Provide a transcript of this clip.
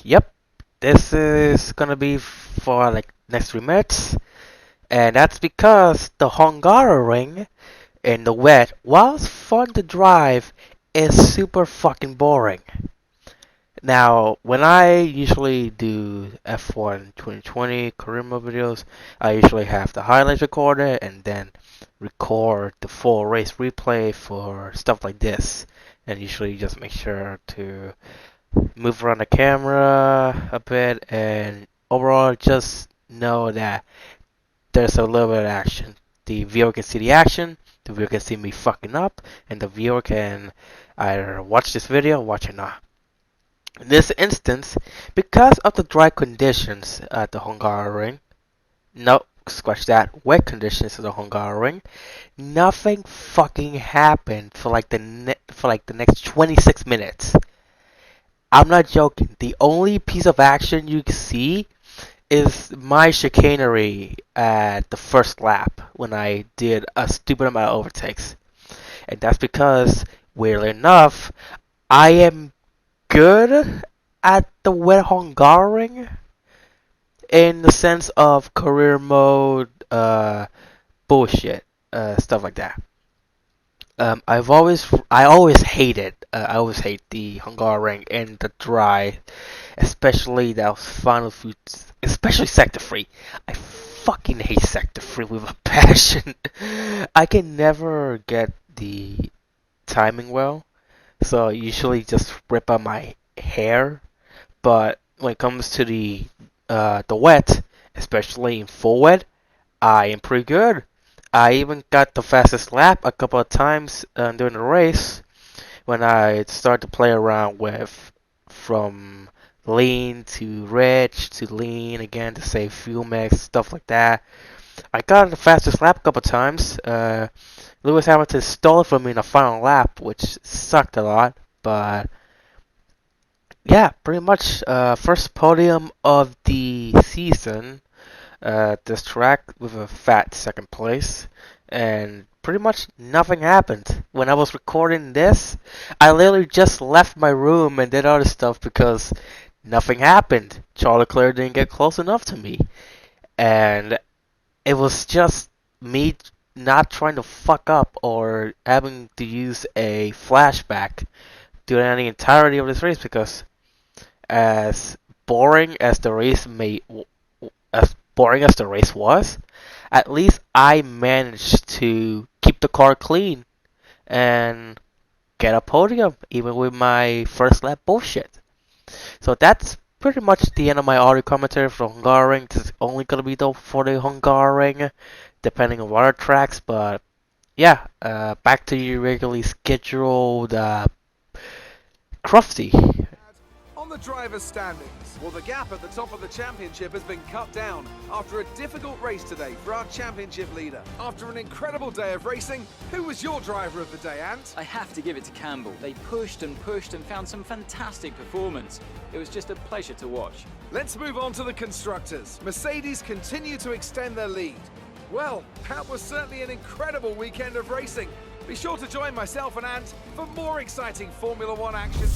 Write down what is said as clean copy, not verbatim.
Yep, this is gonna be for like next 3 minutes, and that's because the Hungary in the wet, while it's fun to drive, is super fucking boring. Now, when I usually do F1 2020 career mode videos, I usually have the highlights recorded and then record the full race replay for stuff like this. And usually just make sure to move around the camera a bit and overall just know that there's a little bit of action. The viewer can see the action, the viewer can see me fucking up, and the viewer can either watch this video or watch it not. In this instance, because of the dry conditions at the Hungary, no, scratch that, wet conditions at the Hungary, nothing fucking happened for like the next 26 minutes. I'm not joking. The only piece of action you can see is my chicanery at the first lap when I did a stupid amount of overtakes. And that's because, weirdly enough, I am good at the wet Hungarian in the sense of career mode, bullshit, stuff like that. I always hated, I always hate the Hungarian and the dry, especially that final food, especially Sector 3. I fucking hate Sector 3 with a passion. I can never get the timing well, so I usually just rip out my hair. But when it comes to the wet, especially in full wet, I am pretty good. I even got the fastest lap a couple of times during the race when I started to play around with from lean to rich to lean again to save fuel mix, stuff like that. I got the fastest lap a couple of times. Lewis Hamilton stole it from me in the final lap, which sucked a lot, but yeah, pretty much first podium of the season. This track with a fat second place, and pretty much nothing happened. When I was recording this, I literally just left my room and did other stuff because nothing happened. Charles Leclerc didn't get close enough to me, and it was just me not trying to fuck up or having to use a flashback during the entirety of this race because as boring as the race may as boring as the race was, at least I managed to keep the car clean and get a podium even with my first lap bullshit. So that's pretty much the end of my audio commentary for Hungarian. This is only gonna be though for the Hungarian, depending on what tracks. But yeah, back to your regularly scheduled Crufty. On the driver's standings, well, the gap at the top of the championship has been cut down after a difficult race today for our championship leader. After an incredible day of racing, who was your driver of the day, Ant? I have to give it to Campbell. They pushed and pushed and found some fantastic performance. It was just a pleasure to watch. Let's move on to the constructors. Mercedes continue to extend their lead. Well, that was certainly an incredible weekend of racing. Be sure to join myself and Ant for more exciting Formula One action.